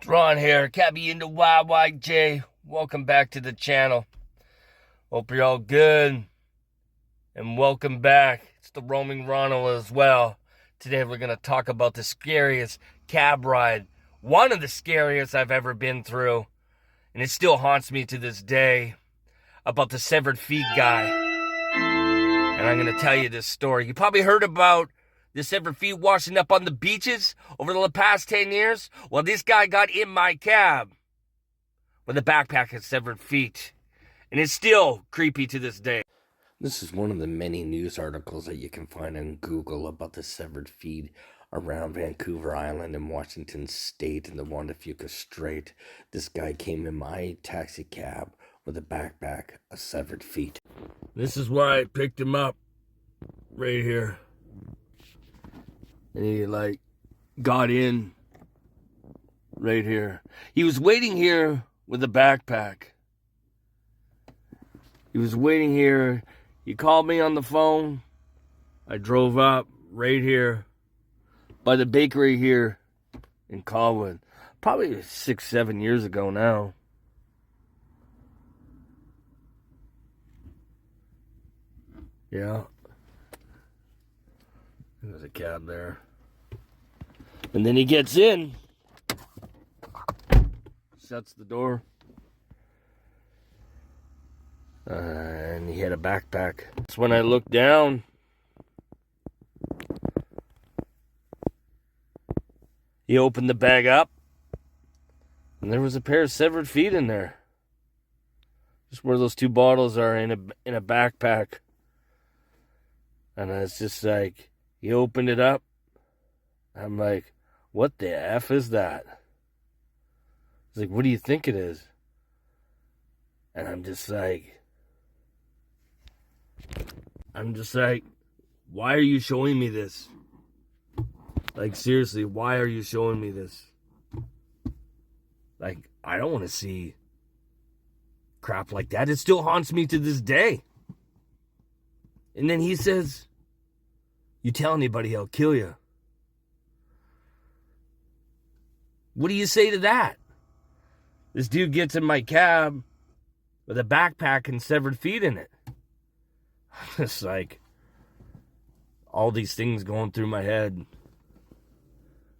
Ron here, CABBIE into YYJ. Welcome back to the channel. Hope you're all good. And welcome back. It's the Roaming Ronald as well. Today we're going to talk about the scariest cab ride. One of the scariest I've ever been through. And it still haunts me to this day. About the severed feet guy. And I'm going to tell you this story. You probably heard about the severed feet washing up on the beaches over the past 10 years. Well, this guy got in my cab with a backpack of severed feet. And it's still creepy to this day. This is one of the many news articles that you can find on Google about the severed feet around Vancouver Island and Washington State and the Juan de Fuca Strait. This guy came in my taxi cab with a backpack of severed feet. This is where I picked him up. Right here. And he, got in right here. He was waiting here with a backpack. He was waiting here. He called me on the phone. I drove up right here by the bakery here in Colwood. Probably 6-7 years ago now. Yeah. There's a cab there. And then he gets in. Shuts the door. And he had a backpack. That's when I looked down. He opened the bag up. And there was a pair of severed feet in there. Just where those two bottles are in a backpack. And I was just like, he opened it up. I'm like, what the F is that? He's like, what do you think it is? And I'm just like, why are you showing me this? Like, seriously, why are you showing me this? Like, I don't want to see crap like that. It still haunts me to this day. And then he says, you tell anybody, I'll kill you. What do you say to that? This dude gets in my cab with a backpack and severed feet in it. It's like all these things going through my head.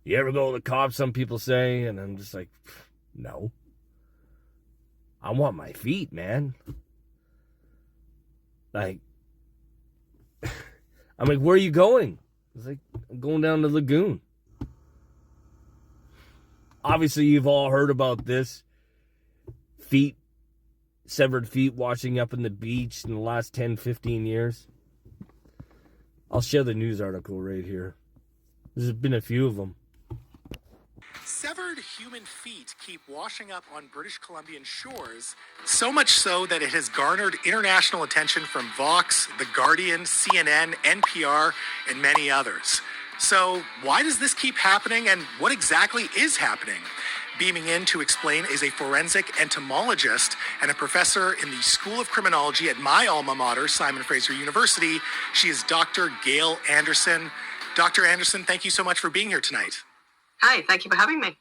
You ever go to the cops, some people say, and I'm just like, no. I want my feet, man. Like, I'm like, where are you going? It's like, I'm going down the lagoon. Obviously, you've all heard about this. Severed feet washing up in the beach in the last 10, 15 years. I'll share the news article right here. There's been a few of them. Severed human feet keep washing up on British Columbian shores, so much so that it has garnered international attention from Vox, The Guardian, CNN, NPR, and many others. So why does this keep happening, and what exactly is happening? Beaming in to explain is a forensic entomologist and a professor in the School of Criminology at my alma mater, Simon Fraser University. She is Dr. Gail Anderson. Dr. Anderson, thank you so much for being here tonight. Hi, thank you for having me.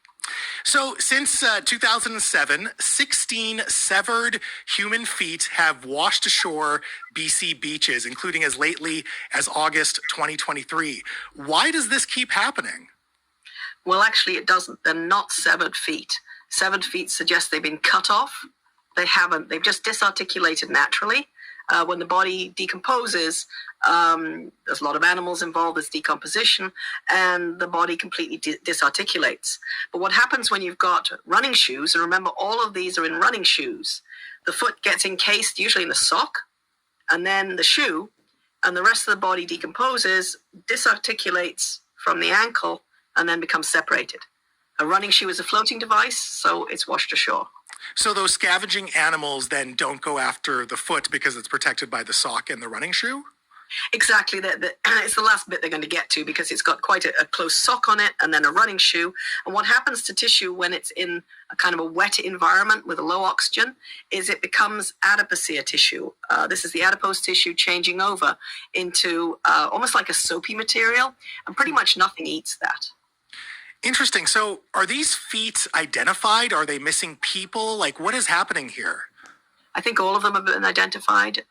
So since 2007, 16 severed human feet have washed ashore BC beaches, including as lately as August 2023. Why does this keep happening? Well, actually, it doesn't. They're not severed feet. Severed feet suggest they've been cut off. They haven't. They've just disarticulated naturally. When the body decomposes, there's a lot of animals involved, there's decomposition, and the body completely disarticulates. But what happens when you've got running shoes, and remember all of these are in running shoes, the foot gets encased usually in a sock, and then the shoe, and the rest of the body decomposes, disarticulates from the ankle, and then becomes separated. A running shoe is a floating device, so it's washed ashore. So those scavenging animals then don't go after the foot because it's protected by the sock and the running shoe? Exactly. It's the last bit they're going to get to because it's got quite a close sock on it and then a running shoe. And what happens to tissue when it's in a kind of a wet environment with a low oxygen is it becomes adipocere tissue. This is the adipose tissue changing over into almost like a soapy material, and pretty much nothing eats that. Interesting. So are these feet identified? Are they missing people? Like, what is happening here? I think all of them have been identified,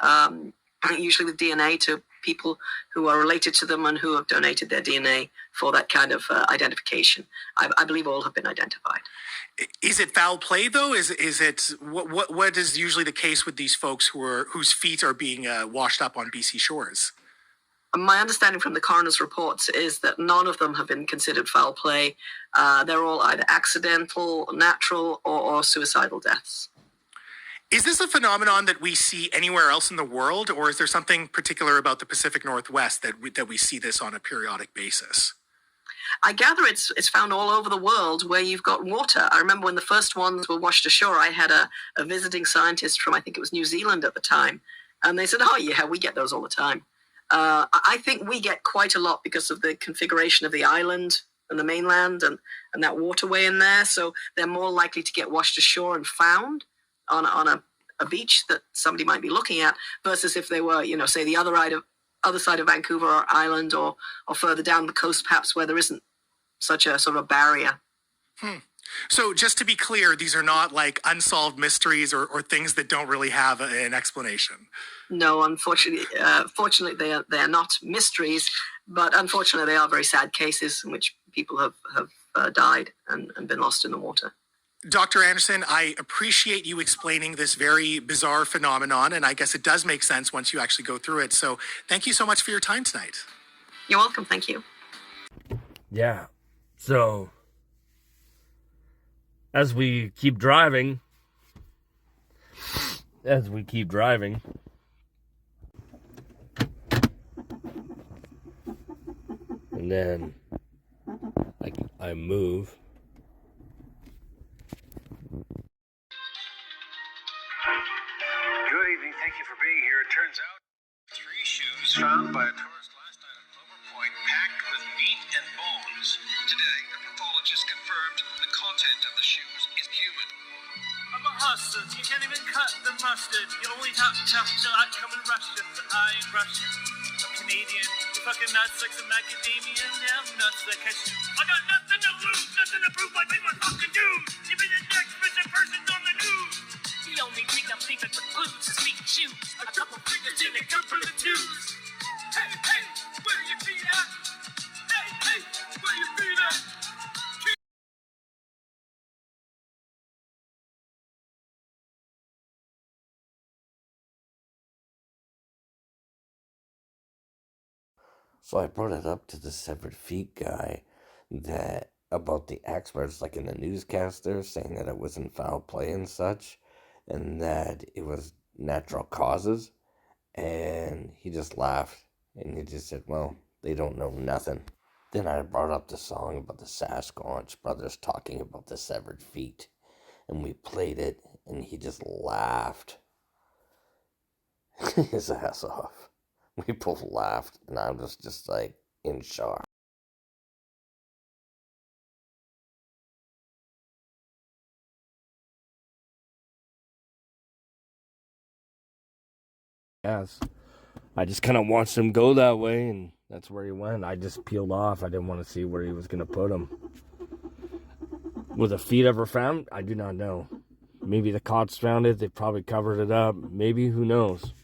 usually with DNA to people who are related to them and who have donated their DNA for that kind of identification. I believe all have been identified. Is it foul play though? Is it what is usually the case with these folks whose feet are being washed up on BC shores? My understanding from the coroner's reports is that none of them have been considered foul play. They're all either accidental, natural, or suicidal deaths. Is this a phenomenon that we see anywhere else in the world, or is there something particular about the Pacific Northwest that we see this on a periodic basis? I gather it's found all over the world where you've got water. I remember when the first ones were washed ashore, I had a visiting scientist from, I think it was New Zealand at the time, and they said, oh yeah, we get those all the time. I think we get quite a lot because of the configuration of the island and the mainland and that waterway in there, so they're more likely to get washed ashore and found on a beach that somebody might be looking at, versus if they were, say the other side of Vancouver or Island or further down the coast, perhaps where there isn't such a sort of barrier. So just to be clear, these are not like unsolved mysteries or things that don't really have an explanation. No, unfortunately, fortunately, they are not mysteries, but unfortunately, they are very sad cases in which people have died and been lost in the water. Dr. Anderson, I appreciate you explaining this very bizarre phenomenon, and I guess it does make sense once you actually go through it. So thank you so much for your time tonight. You're welcome. Thank you. Yeah. So, as we keep driving, and then I move. Good evening. Thank you for being here. It turns out 3 shoes found by a tourist last night at Clover Point packed with meat and bones. Today, a pathologist confirmed the content of the shoes is human. I'm a hustler. You can't even cut the mustard. You only talk tough till I come and rush you, but I ain't Russian. I'm Canadian. You fucking nuts like some macadamia. Yeah, I'm nuts like cashew. I got nothing to lose, nothing to prove. I pay my fucking dues. You be the next missing person on the news. The only thing I'm leaving for clues is feet and shoes. A couple fingers in a couple of twos. Hey, hey, where your feet at? Hey, hey, where your feet at? So I brought it up to the severed feet guy that about the experts, like in the newscaster, saying that it wasn't foul play and such, and that it was natural causes. And he just laughed and he just said, well, they don't know nothing. Then I brought up the song about the Sasquatch brothers talking about the severed feet, and we played it, and he just laughed his ass off. We both laughed, and I was just like in shock. Yes, I just kind of watched him go that way, and that's where he went. I just peeled off. I didn't want to see where he was going to put him. Was the feet ever found? I do not know. Maybe the cops found it. They probably covered it up. Maybe, who knows?